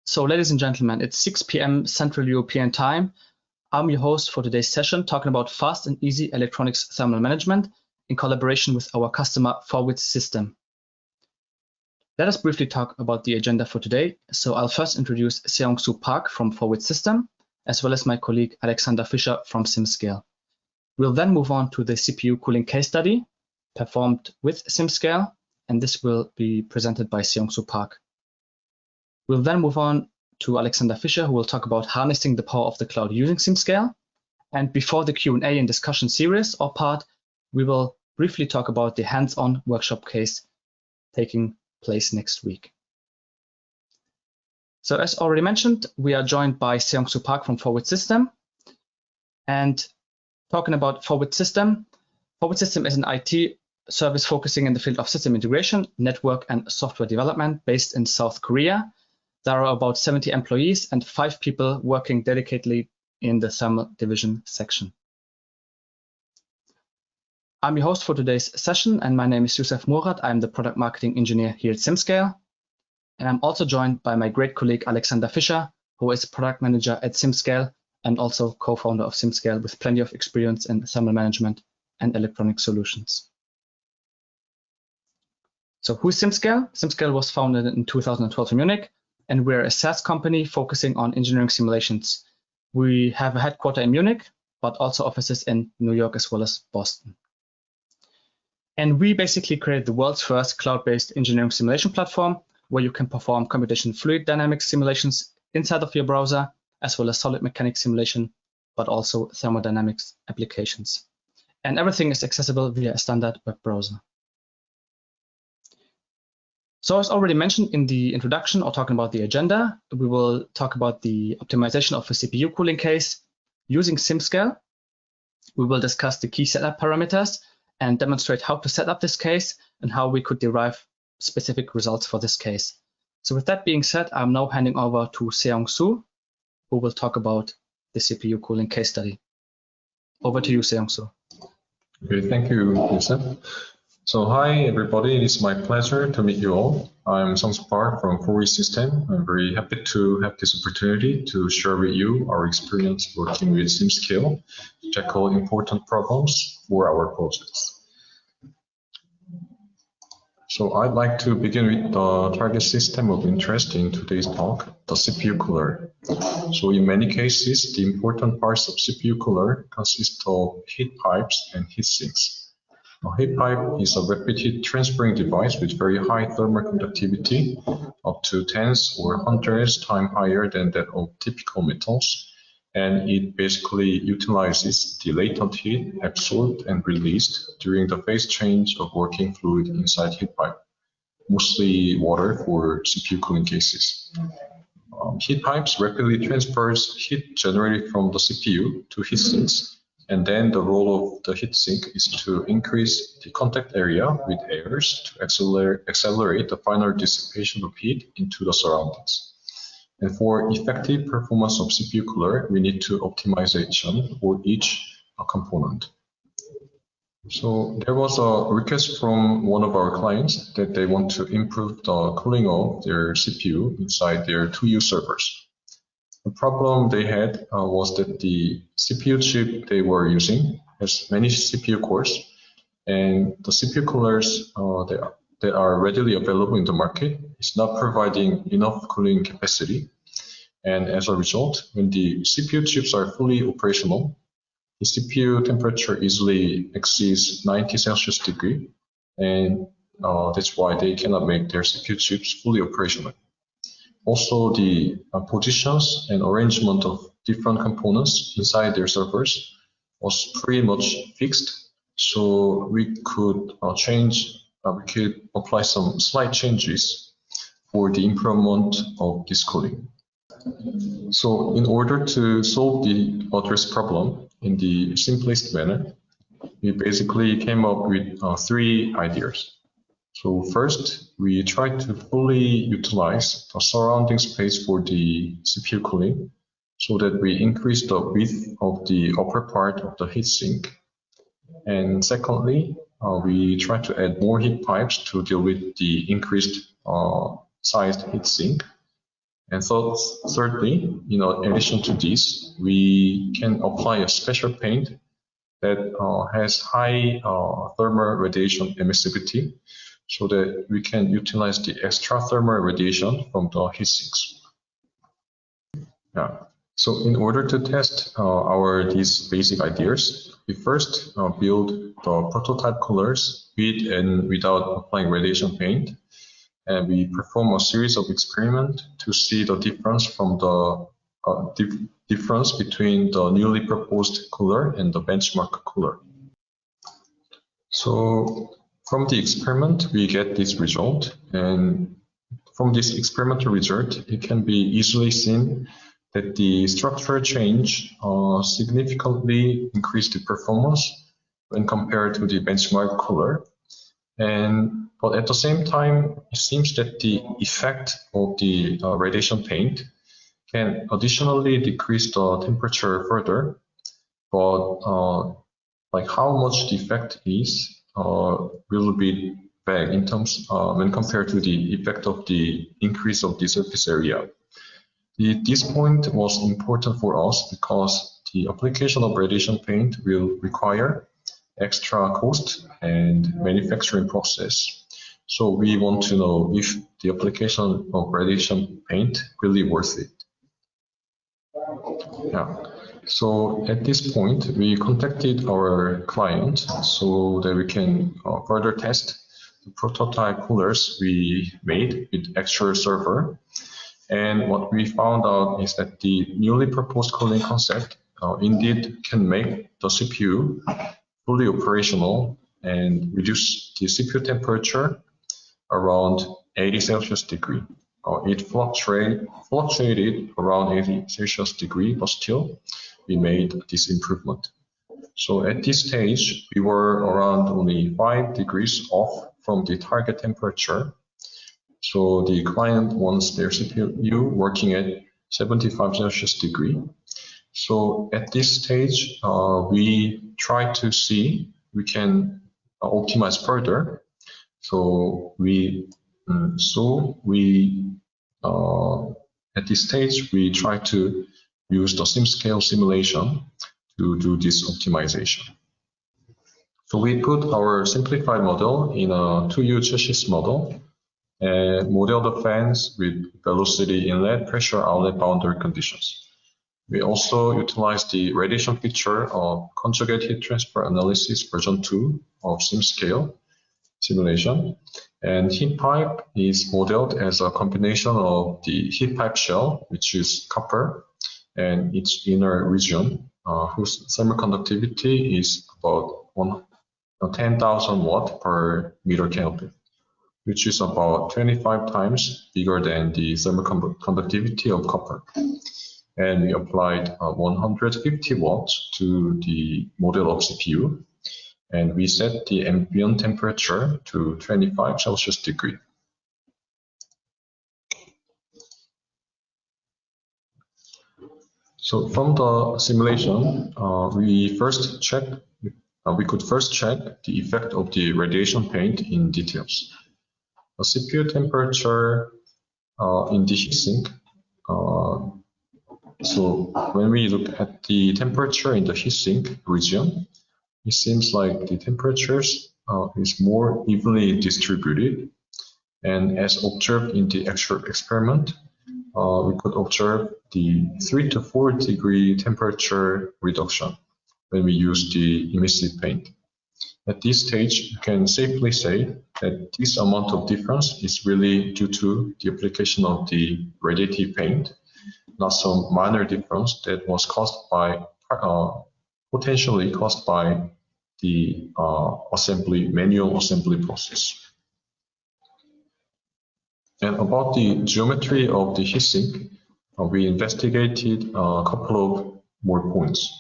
So, ladies and gentlemen, it's 6 p.m. Central European Time. I'm your host for today's session, talking about fast and easy electronics thermal management in collaboration with our customer Forwiz System. Let us briefly talk about the agenda for today. So I'll first introduce Seongsu Park from Forwiz System, as well as my colleague Alexander Fischer from SimScale. We'll then move on to the CPU cooling case study performed with SimScale, and this will be presented by Seongsu Park. We'll then move on to Alexander Fischer, who will talk about harnessing the power of the cloud using SimScale. And before the Q&A and discussion series or part, we will briefly talk about the hands-on workshop case taking place next week. So as already mentioned, we are joined by Seongsu Park from Forwiz System. And talking about Forwiz System is an IT service focusing in the field of system integration, network and software development based in South Korea. There are about 70 employees and 5 people working dedicatedly in the thermal division section. I'm your host for today's session, and my name is Youssef Murad. I'm the product marketing engineer here at SimScale. And I'm also joined by my great colleague, Alexander Fischer, who is product manager at SimScale and also co-founder of SimScale with plenty of experience in thermal management and electronic solutions. So who is SimScale? SimScale was founded in 2012 in Munich, and we're a SaaS company focusing on engineering simulations. We have a headquarter in Munich, but also offices in New York as well as Boston. And we basically created the world's first cloud-based engineering simulation platform where you can perform computational fluid dynamics simulations inside of your browser, as well as solid mechanics simulation, but also thermodynamics applications. And everything is accessible via a standard web browser. So as already mentioned in the introduction or talking about the agenda, we will talk about the optimization of a CPU cooling case using SimScale. We will discuss the key setup parameters and demonstrate how to set up this case and how we could derive specific results for this case. So with that being said, I'm now handing over to Seongsu, who will talk about the CPU cooling case study. Over to you, Seongsu. Okay, thank you, Youssef. So hi everybody, it is my pleasure to meet you all. I'm Seongsu Park from Forwiz System. I'm very happy to have this opportunity to share with you our experience working with SimScale to tackle important problems for our projects. So I'd like to begin with the target system of interest in today's talk, the CPU cooler. So in many cases, the important parts of CPU cooler consist of heat pipes and heat sinks. A heat pipe is a rapid heat transferring device with very high thermal conductivity, up to tens or hundreds times higher than that of typical metals. And it basically utilizes the latent heat absorbed and released during the phase change of working fluid inside heat pipe, mostly water for CPU cooling cases. Heat pipes rapidly transfers heat generated from the CPU to heat sinks. And then the role of the heatsink is to increase the contact area with airs to accelerate the final dissipation of heat into the surroundings. And for effective performance of CPU cooler, we need to optimization for each component. So there was a request from one of our clients that they want to improve the cooling of their CPU inside their 2U servers. The problem they had was that the CPU chip they were using has many CPU cores, and the CPU coolers that are readily available in the market is not providing enough cooling capacity. And as a result, when the CPU chips are fully operational, the CPU temperature easily exceeds 90 Celsius degree, and that's why they cannot make their CPU chips fully operational. Also, the positions and arrangement of different components inside their servers was pretty much fixed. So we could apply some slight changes for the improvement of this cooling. So in order to solve the address problem in the simplest manner, we basically came up with 3 ideas. So first, we try to fully utilize the surrounding space for the CPU cooling so that we increase the width of the upper part of the heatsink. And secondly, we try to add more heat pipes to deal with the increased sized heatsink. And so thirdly, in addition to this, we can apply a special paint that has high thermal radiation emissivity so that we can utilize the extra thermal radiation from the heat sinks. Yeah. So in order to test these basic ideas, we first build the prototype coolers with and without applying radiation paint. And we perform a series of experiments to see the difference from the difference between the newly proposed cooler and the benchmark cooler. So from the experiment, we get this result. And from this experimental result, it can be easily seen that the structural change significantly increased the performance when compared to the benchmark cooler. But at the same time, it seems that the effect of the radiation paint can additionally decrease the temperature further. But like how much the effect is will be vague in terms when compared to the effect of the increase of the surface area. This point was important for us because the application of radiation paint will require extra cost and manufacturing process. So we want to know if the application of radiation paint really worth it. Yeah. So at this point, we contacted our client so that we can further test the prototype coolers we made with actual server. And what we found out is that the newly proposed cooling concept indeed can make the CPU fully operational and reduce the CPU temperature around 80 Celsius degree. It fluctuated around 80 Celsius degree, but still we made this improvement. So at this stage, we were around only 5 degrees off from the target temperature. So the client wants their CPU working at 75 Celsius degree. So at this stage, we try to see we can optimize further. So at this stage, we try to use the SimScale simulation to do this optimization. So we put our simplified model in a 2U chassis model and model the fans with velocity inlet, pressure outlet boundary conditions. We also utilize the radiation feature of conjugate heat transfer analysis version 2 of SimScale simulation. And heat pipe is modeled as a combination of the heat pipe shell, which is copper, and its inner region, whose thermal conductivity is about 10,000 watt per meter Kelvin, which is about 25 times bigger than the thermal conductivity of copper. And we applied 150 watts to the model of CPU, and we set the ambient temperature to 25 Celsius degree. So from the simulation, we could first check the effect of the radiation paint in details. The CPU temperature in the heatsink. So when we look at the temperature in the heatsink region, it seems like the temperatures is more evenly distributed. And as observed in the actual experiment, we could observe the 3 to 4 degree temperature reduction when we use the emissive paint. At this stage, you can safely say that this amount of difference is really due to the application of the radiative paint, not some minor difference that was caused by, potentially caused by the manual assembly process. And about the geometry of the heatsink, we investigated a couple of more points.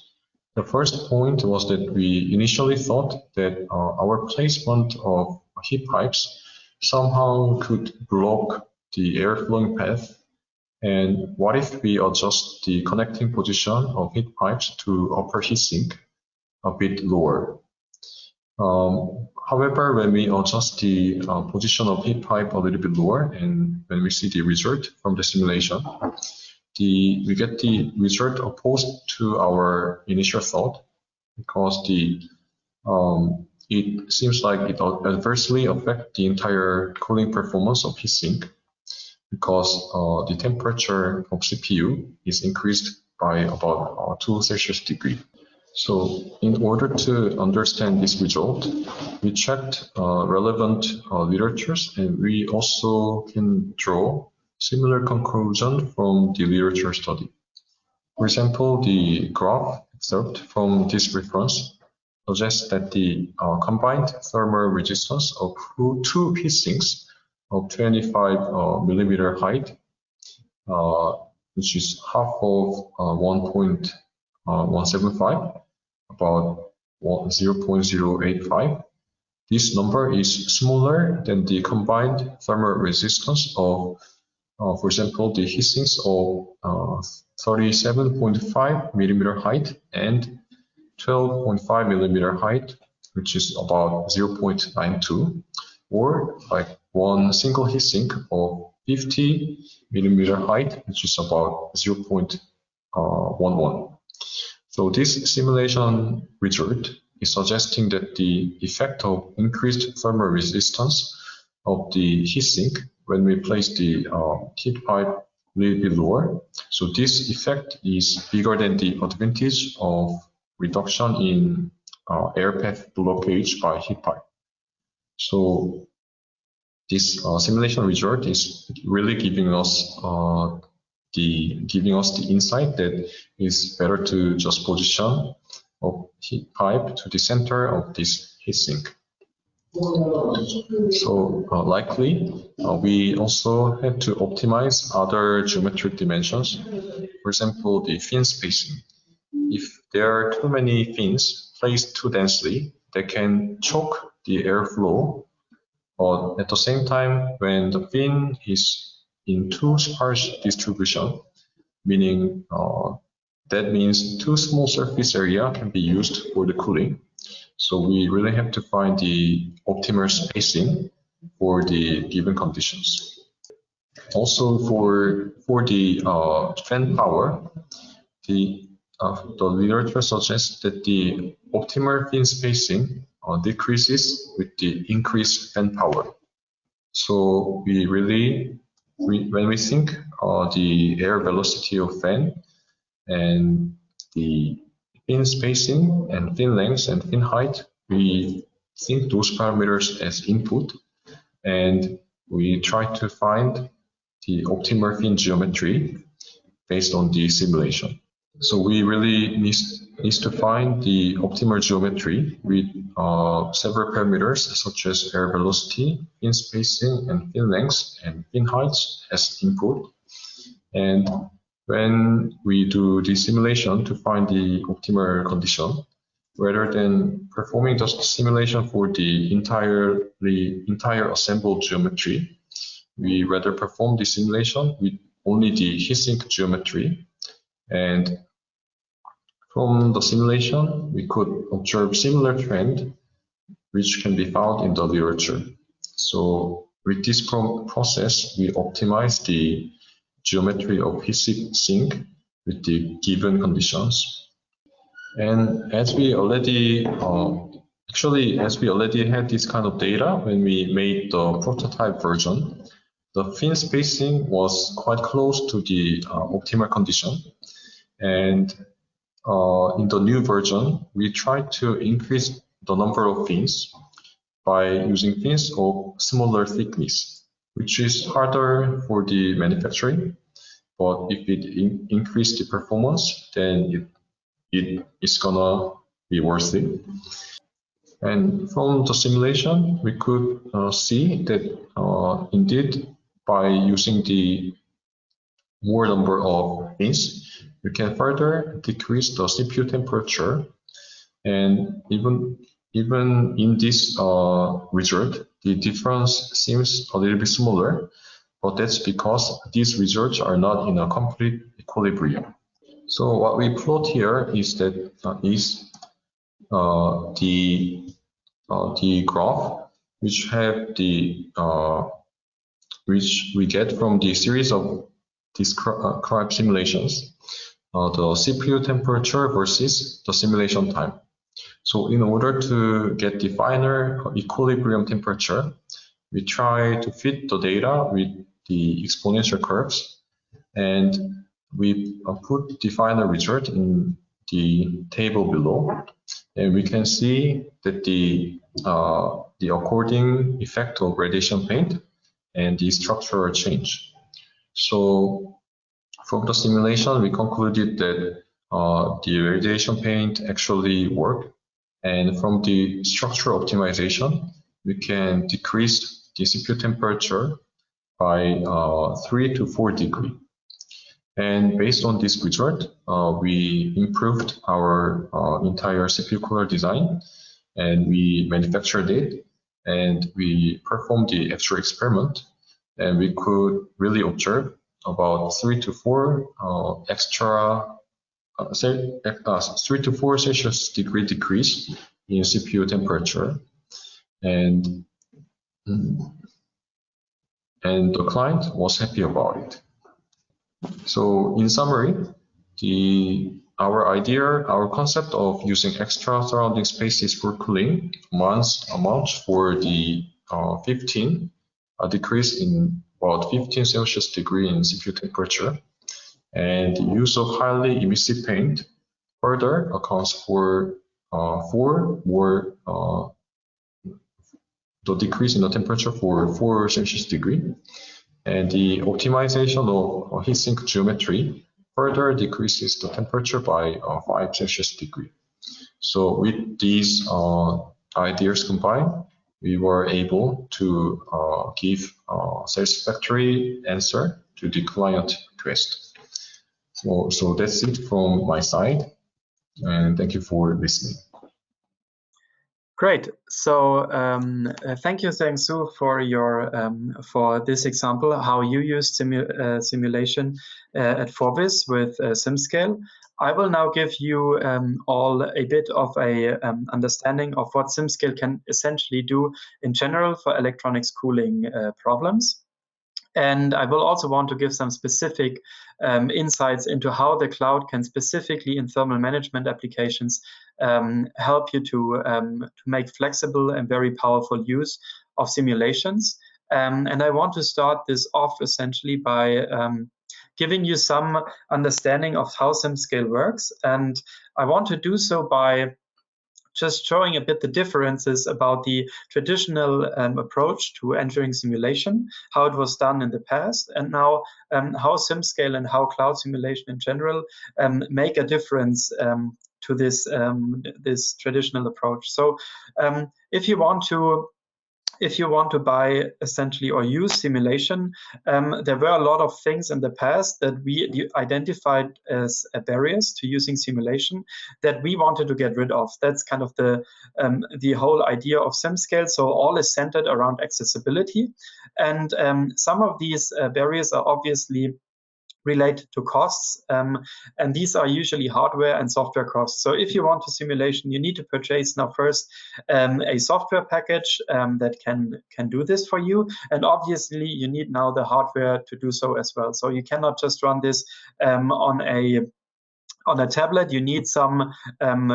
The first point was that we initially thought that our placement of heat pipes somehow could block the airflowing path. And what if we adjust the connecting position of heat pipes to upper heatsink a bit lower? However, when we adjust the position of heat pipe a little bit lower, and when we see the result from the simulation, we get the result opposed to our initial thought, because it seems like it adversely affects the entire cooling performance of heatsink, because the temperature of CPU is increased by about 2 Celsius degree. So in order to understand this result, we checked relevant literatures, and we also can draw similar conclusion from the literature study. For example, the graph excerpt from this reference suggests that the combined thermal resistance of two heatsinks of 25 millimeter height, which is half of 1.175, about 0.085. This number is smaller than the combined thermal resistance of, for example, the heatsinks of 37.5 millimeter height and 12.5 millimeter height, which is about 0.92, or like one single heatsink of 50 millimeter height, which is about 0.11. So this simulation result is suggesting that the effect of increased thermal resistance of the heatsink when we place the heat pipe a little bit lower. So this effect is bigger than the advantage of reduction in air path blockage by heat pipe. So this simulation result is really giving us the insight that it's better to just position a heat pipe to the center of this heatsink. So likely, we also had to optimize other geometric dimensions. For example, the fin spacing. If there are too many fins placed too densely, they can choke the airflow. But at the same time, when the fin is in too sparse distribution, meaning that means too small surface area can be used for the cooling. So we really have to find the optimal spacing for the given conditions. Also for the fan power, the literature suggests that the optimal fin spacing decreases with the increased fan power. So when we think the air velocity of fan and the fin spacing and fin length and fin height, we think those parameters as input, and we try to find the optimal fin geometry based on the simulation. So we really need to find the optimal geometry with several parameters such as air velocity, fin spacing, and fin length and fin heights as input. And when we do the simulation to find the optimal condition, rather than performing the simulation for the entire assembled geometry, we rather perform the simulation with only the heatsink geometry. And from the simulation, we could observe similar trend, which can be found in the literature. So with this process, we optimize the geometry of heatsink with the given conditions. And as we already had this kind of data when we made the prototype version, the fin spacing was quite close to the optimal condition. And in the new version, we tried to increase the number of fins by using fins of smaller thickness, which is harder for the manufacturing. But if it increases the performance, then it is gonna be worth it. And from the simulation, we could see that indeed, by using the more number of fins, we can further decrease the CPU temperature. And even in this result, the difference seems a little bit smaller, but that's because these results are not in a complete equilibrium. So what we plot here is that the the graph, which have the which we get from the series of described simulations, the CPU temperature versus the simulation time. So in order to get the final equilibrium temperature, we try to fit the data with the exponential curves, and we put the final result in the table below, and we can see that the according effect of radiation paint and the structural change. So from the simulation, we concluded that the radiation paint actually worked, and from the structural optimization, we can decrease the CPU temperature by 3 to 4 degrees. And based on this result, we improved our entire CPU cooler design, and we manufactured it, and we performed the actual experiment, and we could really observe about 3 to 4 3 to 4 Celsius degree decrease in CPU temperature, and the client was happy about it. So in summary, our concept of using extra surrounding spaces for cooling amounts for the 15 decrease in about 15 Celsius degree in CPU temperature, and the use of highly emissive paint further accounts for the decrease in the temperature for 4 Celsius degree, and the optimization of heatsink geometry further decreases the temperature by 5 Celsius degree. So with these ideas combined, we were able to give a satisfactory answer to the client request. So that's it from my side, and thank you for listening. Great. So thank you, Seongsu, for your for this example, how you use simulation at Forwiz with SimScale. I will now give you all a bit of a understanding of what SimScale can essentially do in general for electronics cooling problems. And I will also want to give some specific insights into how the cloud can specifically in thermal management applications help you to make flexible and very powerful use of simulations. And I want to start this off essentially by giving you some understanding of how SimScale works. And I want to do so by just showing a bit the differences about the traditional approach to entering simulation, how it was done in the past, and now how SimScale and how cloud simulation in general make a difference to this this traditional approach. So if you want to buy essentially or use simulation, there were a lot of things in the past that we identified as barriers to using simulation that we wanted to get rid of. That's kind of the whole idea of SimScale. So all is centered around accessibility, and some of these barriers are obviously related to costs, and these are usually hardware and software costs. So if you want a simulation, you need to purchase now first a software package that can do this for you, and obviously you need now the hardware to do so as well. So you cannot just run this on a tablet. You need some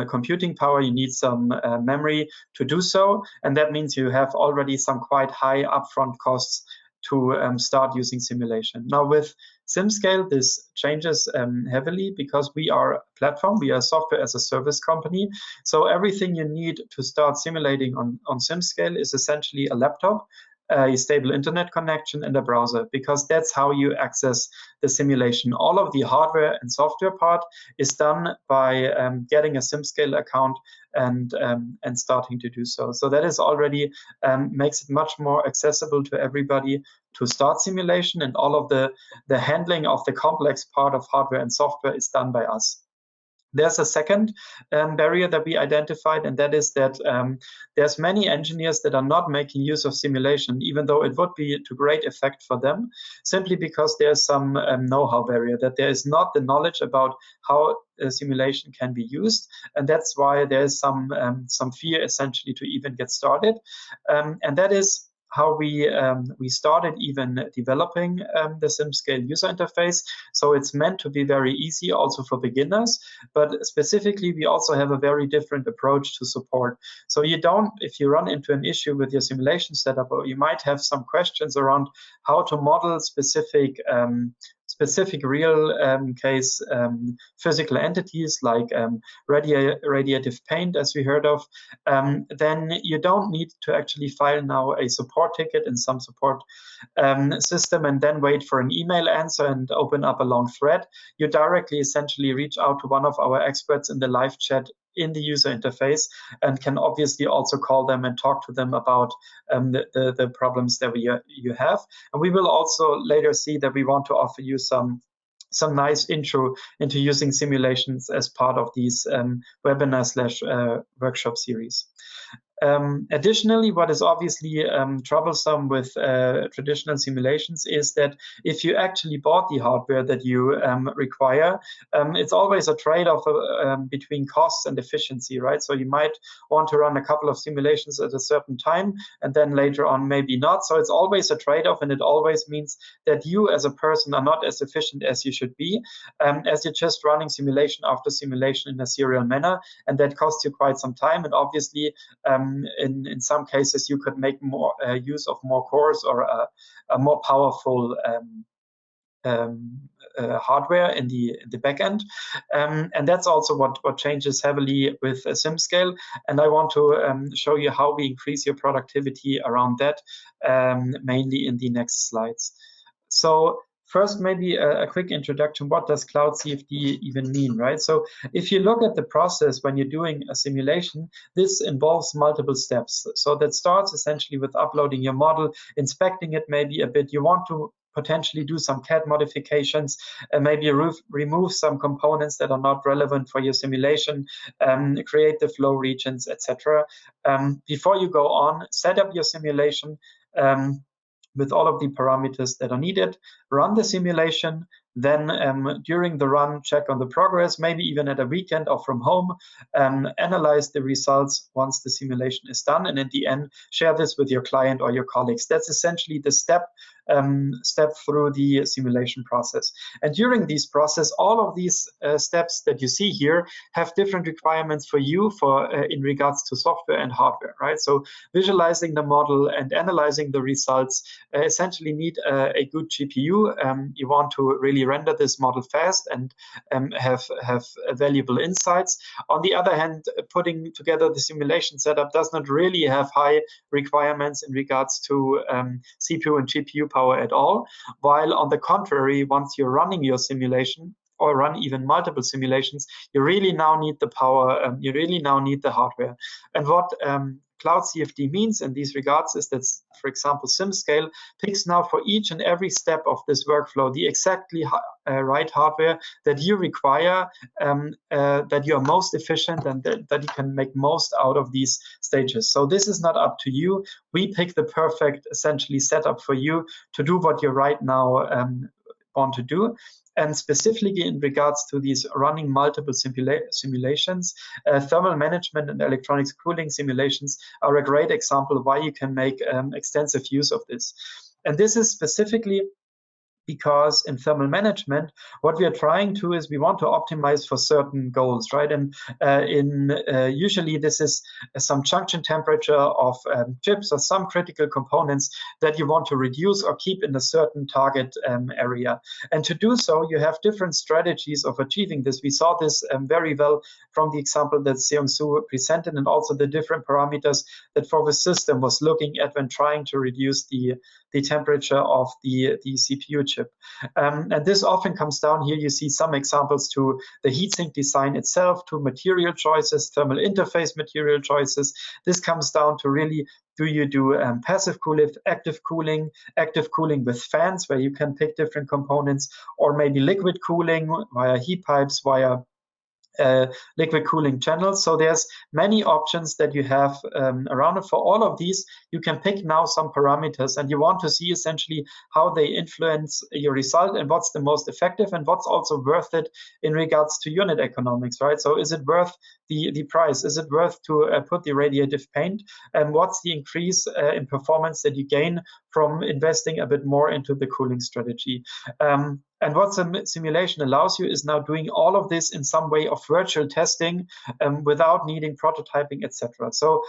computing power, you need some memory to do so, and that means you have already some quite high upfront costs to start using simulation. Now with SimScale, this changes heavily because we are a platform, we are a software as a service company. So everything you need to start simulating on SimScale is essentially a laptop, a stable internet connection, and a browser, because that's how you access the simulation. All of the hardware and software part is done by getting a SimScale account and starting to do so. So that is already makes it much more accessible to everybody to start simulation, and all of the handling of the complex part of hardware and software is done by us. There's a second barrier that we identified, and that is that there's many engineers that are not making use of simulation, even though it would be to great effect for them, simply because there's some know-how barrier, that there is not the knowledge about how simulation can be used, and that's why there's some fear essentially to even get started, and that is how we started even developing the SimScale user interface. So it's meant to be very easy also for beginners, but specifically we also have a very different approach to support. So you don't, if you run into an issue with your simulation setup, or you might have some questions around how to model specific real case physical entities like radiative paint, as we heard of, then you don't need to actually file now a support ticket in some support system and then wait for an email answer and open up a long thread. You directly essentially reach out to one of our experts in the live chat in the user interface, and can obviously also call them and talk to them about the problems that you have. And we will also later see that we want to offer you some nice intro into using simulations as part of these webinar / workshop series. Additionally, what is obviously troublesome with traditional simulations is that if you actually bought the hardware that you require, it's always a trade-off between costs and efficiency, right? So you might want to run a couple of simulations at a certain time, and then later on maybe not. So it's always a trade-off, and it always means that you as a person are not as efficient as you should be, as you're just running simulation after simulation in a serial manner, and that costs you quite some time. And obviously, in some cases, you could make more use of more cores or a more powerful hardware in the back end, and that's also what changes heavily with SimScale. And I want to show you how we increase your productivity around that, mainly in the next slides. So first, maybe a quick introduction. What does Cloud CFD even mean, right? So if you look at the process when you're doing a simulation, this involves multiple steps. So that starts essentially with uploading your model, inspecting it maybe a bit. You want to potentially do some CAD modifications, and maybe remove some components that are not relevant for your simulation, create the flow regions, etc. Before you go on, set up your simulation with all of the parameters that are needed, run the simulation, then during the run, check on the progress, maybe even at a weekend or from home, analyze the results once the simulation is done, and at the end, share this with your client or your colleagues. That's essentially the step through the simulation process. And during this process, all of these steps that you see here have different requirements for you in regards to software and hardware, right? So visualizing the model and analyzing the results essentially need a good GPU. You want to really render this model fast and have valuable insights. On the other hand, putting together the simulation setup does not really have high requirements in regards to CPU and GPU power at all, while on the contrary, once you're running your simulation or run even multiple simulations, you really now need the power, you really now need the hardware. And what Cloud CFD means in these regards is that, for example, SimScale picks now for each and every step of this workflow the exactly right hardware that you require, that you are most efficient and that you can make most out of these stages. So this is not up to you. We pick the perfect, essentially, setup for you to do what you right now want to do. And specifically in regards to these running multiple simulations, thermal management and electronics cooling simulations are a great example of why you can make extensive use of this. And this is specifically because in thermal management, what we are trying to is we want to optimize for certain goals, right? And usually this is some junction temperature of chips or some critical components that you want to reduce or keep in a certain target area. And to do so, you have different strategies of achieving this. We saw this very well from the example that Seongsu presented, and also the different parameters that Forwiz System was looking at when trying to reduce the temperature of the CPU chip. And this often comes down here. You see some examples to the heatsink design itself, to material choices, thermal interface material choices. This comes down to really, do you do passive cooling, active cooling with fans where you can pick different components, or maybe liquid cooling via heat pipes, via liquid cooling channels. So there's many options that you have around it. For all of these, you can pick now some parameters, and you want to see essentially how they influence your result and what's the most effective and what's also worth it in regards to unit economics, right? So is it worth the price? Is it worth to put the radiative paint? And what's the increase in performance that you gain from investing a bit more into the cooling strategy? And what simulation allows you is now doing all of this in some way of virtual testing without needing prototyping, etc. So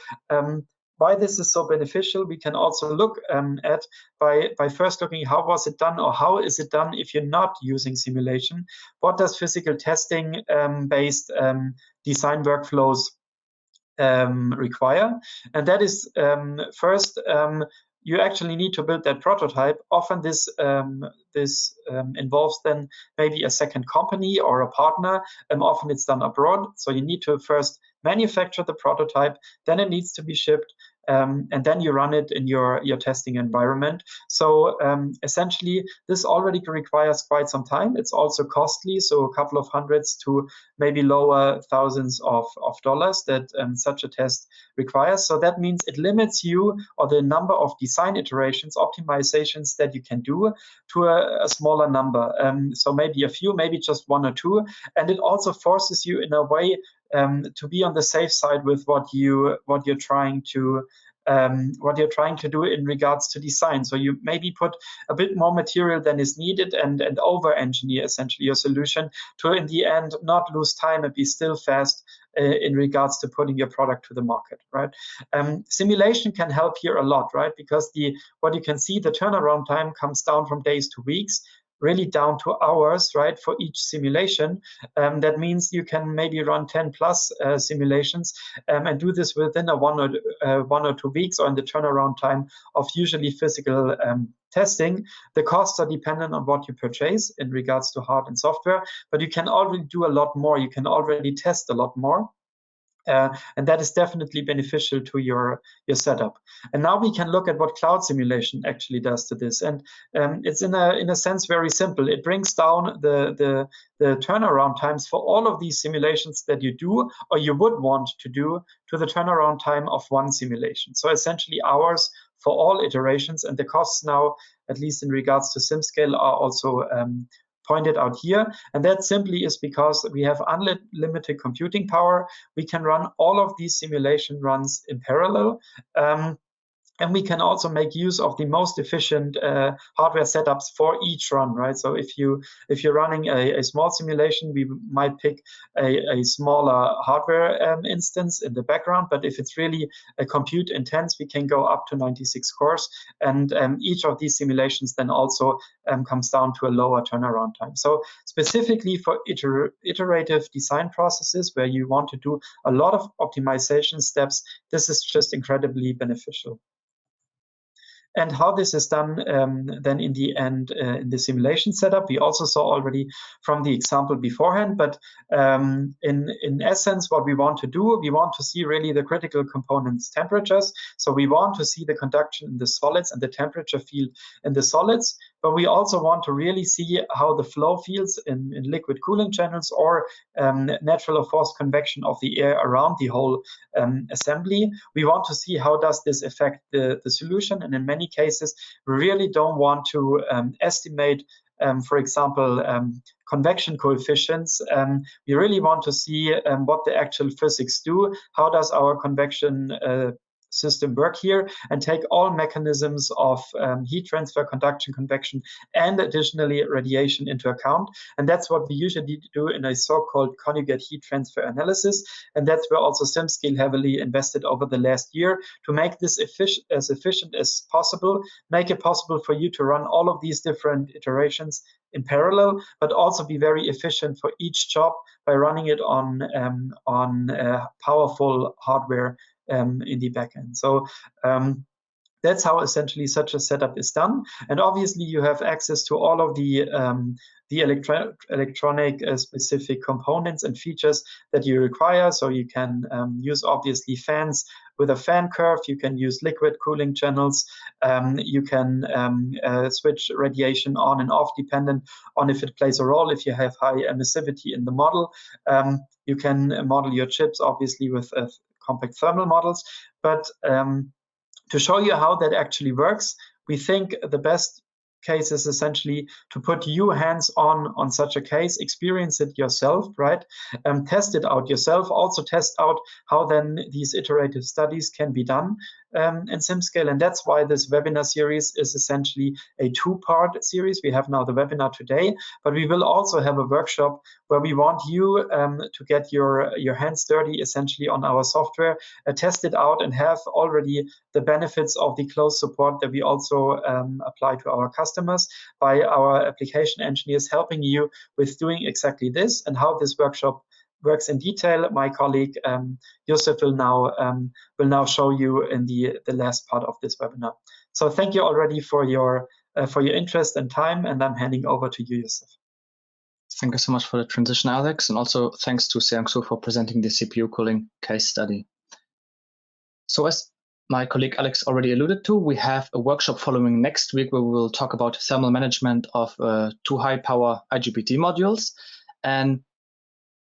why this is so beneficial, we can also look at by first looking how was it done, or how is it done if you're not using simulation. What does physical testing based design workflows require? And that is first, you actually need to build that prototype. Often this involves then maybe a second company or a partner. Often it's done abroad. So you need to first manufacture the prototype, then it needs to be shipped, and then you run it in your testing environment. So essentially, this already requires quite some time. It's also costly, so a couple of hundreds to maybe lower thousands of dollars that such a test requires. So that means it limits you, or the number of design iterations, optimizations that you can do, to a smaller number. So maybe a few, maybe just one or two. And it also forces you in a way to be on the safe side with what you're trying to do in regards to design. So you maybe put a bit more material than is needed and over-engineer essentially your solution to, in the end, not lose time and be still fast in regards to putting your product to the market, right? Simulation can help here a lot, right? Because what you can see, the turnaround time comes down from days to weeks, really down to hours, right, for each simulation. That means you can maybe run 10 plus simulations and do this within a 1 or 2 weeks, or in the turnaround time of usually physical testing. The costs are dependent on what you purchase in regards to hardware and software, but you can already do a lot more. You can already test a lot more. And that is definitely beneficial to your setup. And now we can look at what cloud simulation actually does to this. And it's in a sense very simple. It brings down the turnaround times for all of these simulations that you do, or you would want to do, to the turnaround time of one simulation. So essentially hours for all iterations, and the costs now, at least in regards to SimScale, are also pointed out here. And that simply is because we have unlimited computing power. We can run all of these simulation runs in parallel. And we can also make use of the most efficient hardware setups for each run, right? So if you're running a small simulation, we might pick a smaller hardware instance in the background. But if it's really a compute intense, we can go up to 96 cores. And each of these simulations then also comes down to a lower turnaround time. So specifically for iterative design processes where you want to do a lot of optimization steps, this is just incredibly beneficial. And how this is done then in the end in the simulation setup, we also saw already from the example beforehand. But in essence, what we want to do, we want to see really the critical components temperatures. So we want to see the conduction in the solids and the temperature field in the solids. But we also want to really see how the flow fields in liquid cooling channels, or natural or forced convection of the air around the whole assembly. We want to see how does this affect the solution. And in many cases, we really don't want to estimate, for example, convection coefficients. We really want to see what the actual physics do. How does our convection system work here, and take all mechanisms of heat transfer, conduction, convection, and additionally radiation into account. And that's what we usually do in a so-called conjugate heat transfer analysis. And that's where also SimScale heavily invested over the last year to make this as efficient as possible, make it possible for you to run all of these different iterations in parallel, but also be very efficient for each job by running it on powerful hardware in the backend. So that's how essentially such a setup is done. And obviously you have access to all of the electronic specific components and features that you require. So you can use obviously fans with a fan curve. You can use liquid cooling channels. You can switch radiation on and off dependent on if it plays a role. If you have high emissivity in the model, you can model your chips obviously with compact thermal models. But to show you how that actually works, we think the best case is essentially to put you hands-on such a case, experience it yourself, right? Test it out yourself. Also test out how then these iterative studies can be done in SimScale. And that's why this webinar series is essentially a two-part series. We have now the webinar today, but we will also have a workshop where we want you to get your hands dirty essentially on our software, test it out, and have already the benefits of the close support that we also apply to our customers by our application engineers helping you with doing exactly this. And how this workshop works in detail, my colleague Josef will now show you in the last part of this webinar. So thank you already for your interest and time, and I'm handing over to you, Josef. Thank you so much for the transition, Alex, and also thanks to Seongsu for presenting the CPU cooling case study. So as my colleague Alex already alluded to, we have a workshop following next week where we will talk about thermal management of 2 high-power IGBT modules. And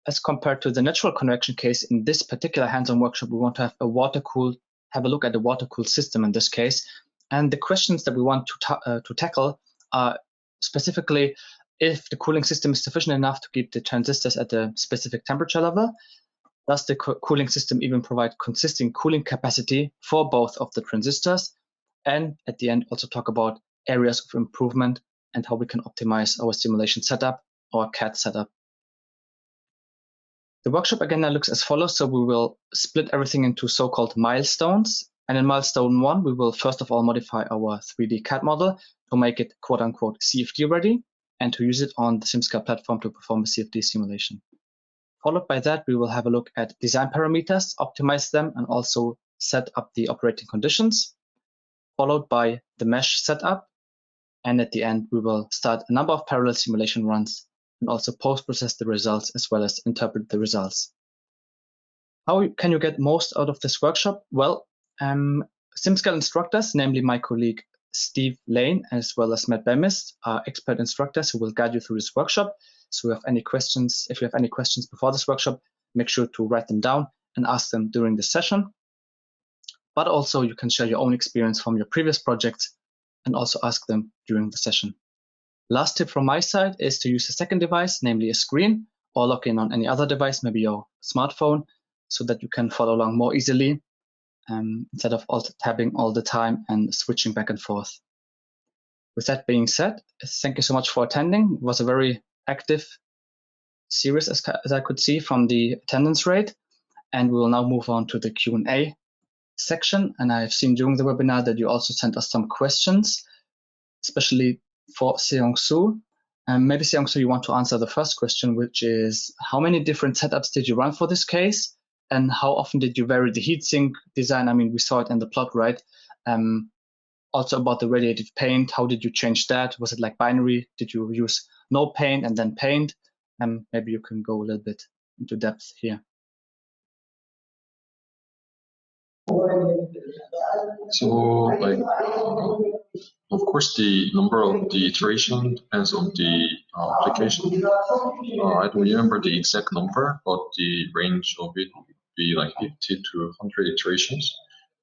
as compared to the natural convection case, in this particular hands-on workshop, we want to have a look at the water-cooled system in this case. And the questions that we want to tackle are specifically if the cooling system is sufficient enough to keep the transistors at a specific temperature level. Does the cooling system even provide consistent cooling capacity for both of the transistors? And at the end, also talk about areas of improvement and how we can optimize our simulation setup or CAD setup. The workshop again now looks as follows. So we will split everything into so-called milestones. And in milestone 1, we will first of all modify our 3D CAD model to make it quote-unquote CFD ready and to use it on the SimScale platform to perform a CFD simulation. Followed by that, we will have a look at design parameters, optimize them, and also set up the operating conditions, followed by the mesh setup. And at the end, we will start a number of parallel simulation runs and also post-process the results as well as interpret the results. How can you get most out of this workshop? Well, SimScale instructors, namely my colleague Steve Lane as well as Matt Bemis, are expert instructors who will guide you through this workshop. So if you have any questions before this workshop, make sure to write them down and ask them during the session. But also you can share your own experience from your previous projects and also ask them during the session. Last tip from my side is to use a second device, namely a screen, or log in on any other device, maybe your smartphone, so that you can follow along more easily instead of tabbing all the time and switching back and forth. With that being said, thank you so much for attending. It was a very active series as I could see from the attendance rate, and we will now move on to the Q&A section. And I've seen during the webinar that you also sent us some questions, especially for Seongsu. Maybe Seongsu, you want to answer the first question, which is how many different setups did you run for this case, and how often did you vary the heatsink design? I mean, we saw it in the plot, right? Also about the radiative paint, how did you change that? Was it like binary? Did you use no paint and then paint? Maybe you can go a little bit into depth here. So, of course, the number of the iteration depends on the application. I don't remember the exact number, but the range of it would be like 50 to 100 iterations.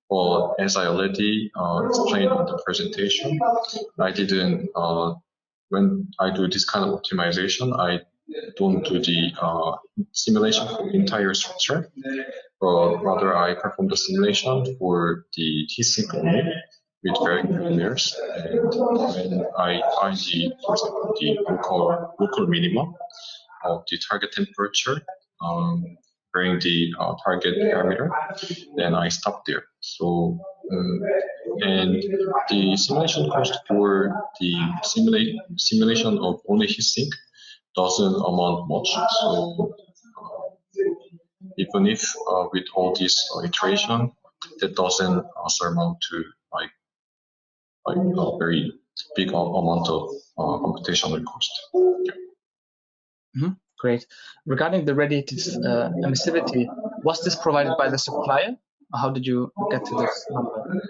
But as I already explained in the presentation, I didn't, when I do this kind of optimization, I don't do the simulation for the entire structure, but rather I perform the simulation for the heatsink only with very few layers. And when I find the, for example, the local minimum of the target temperature, during the target parameter, then I stop there. So, and the simulation cost for the simulation of only heatsink doesn't amount much. So, even if with all this iteration, that doesn't amount to like a very big amount of computational cost. Yeah. Mm-hmm. Great. Regarding the radiative emissivity, was this provided by the supplier How did you get to this number?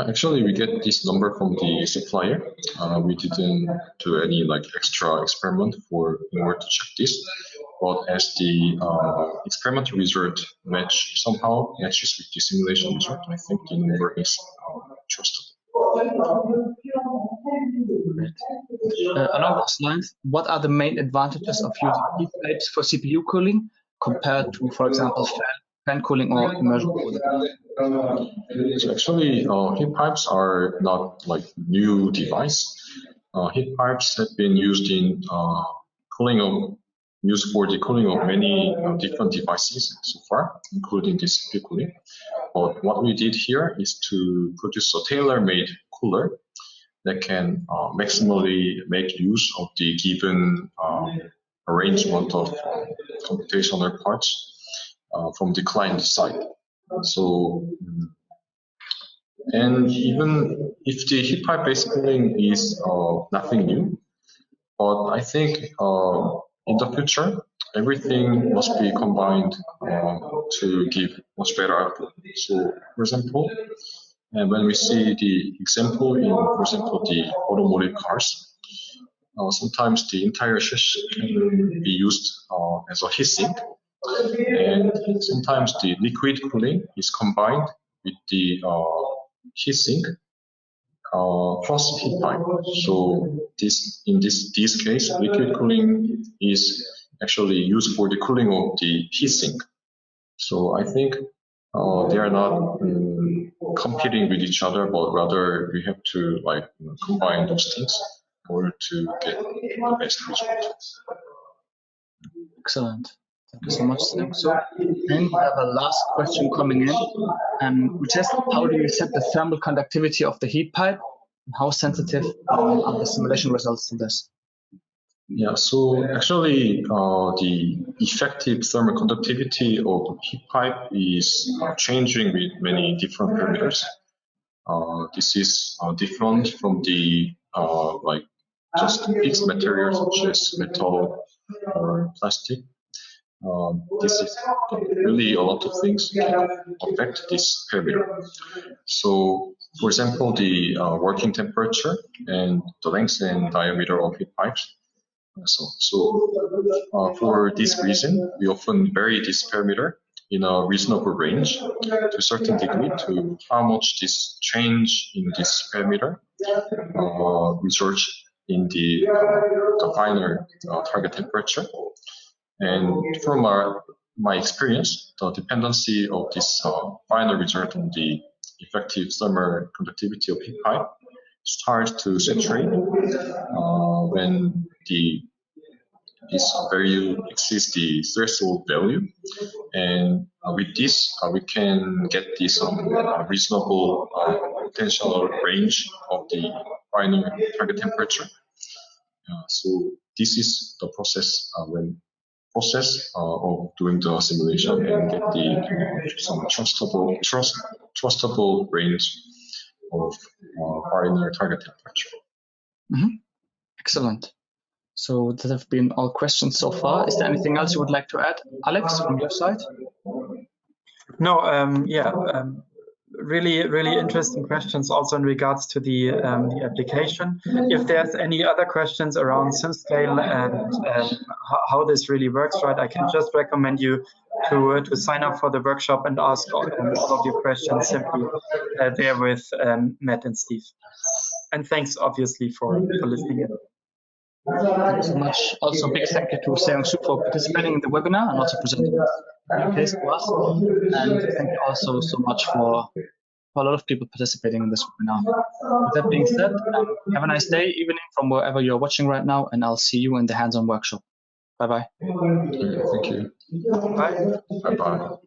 Actually, we get this number from the supplier. We didn't do any extra experiment in order to check this. But as the experimental result somehow matches with the simulation result, I think the number is trustable. Great. Along those lines, what are the main advantages of using heat pipes for CPU cooling compared to, for example, fan cooling or immersion cooling? So actually, heat pipes are not new device. Heat pipes have been used in used for the cooling of many different devices so far, including the CPU cooling. But what we did here is to produce a tailor-made cooler that can maximally make use of the given arrangement of computational parts from the client side. So, and even if the heat pipe based cooling is nothing new, but I think in the future, everything must be combined to give much better output. So, for example, and when we see the example in, for example, the automotive cars, sometimes the entire chassis can be used as a heatsink, and sometimes the liquid cooling is combined with the heatsink plus heat pipe. So in this case, liquid cooling is actually used for the cooling of the heatsink. So I think they are not competing with each other, but rather we have to combine those things in order to get the best result. Excellent. Thank you so much, Seongsu. And we have a last question coming in, which is, how do you set the thermal conductivity of the heat pipe? And how sensitive are the simulation results to this? Yeah, so actually the effective thermal conductivity of heat pipe is changing with many different parameters. This is different from the just fixed materials such as metal or plastic. This is really a lot of things can affect this parameter. So, for example, the working temperature and the length and diameter of heat pipes. So for this reason, we often vary this parameter in a reasonable range to a certain degree to how much this change in this parameter results in the final target temperature. And from my experience, the dependency of this final result on the effective thermal conductivity of heat pipe starts to saturate when this value exceeds the threshold value, and with this we can get this reasonable potential range of the final target temperature. So this is the process of doing the simulation and get some trustable range of final target temperature. Mm-hmm. Excellent. So that have been all questions so far. Is there anything else you would like to add, Alex, from your side? No, really interesting questions also in regards to the application. If there's any other questions around SimScale and how this really works, right, I can just recommend you to sign up for the workshop and ask all of your questions simply there with Matt and Steve. And thanks, obviously, for listening in. Thank you so much. Also, big thank you to Seongsu for participating in the webinar and also presenting this case to us. And thank you also so much for a lot of people participating in this webinar. With that being said, have a nice day, evening from wherever you're watching right now, and I'll see you in the hands-on workshop. Bye-bye. Thank you. Bye. Bye-bye.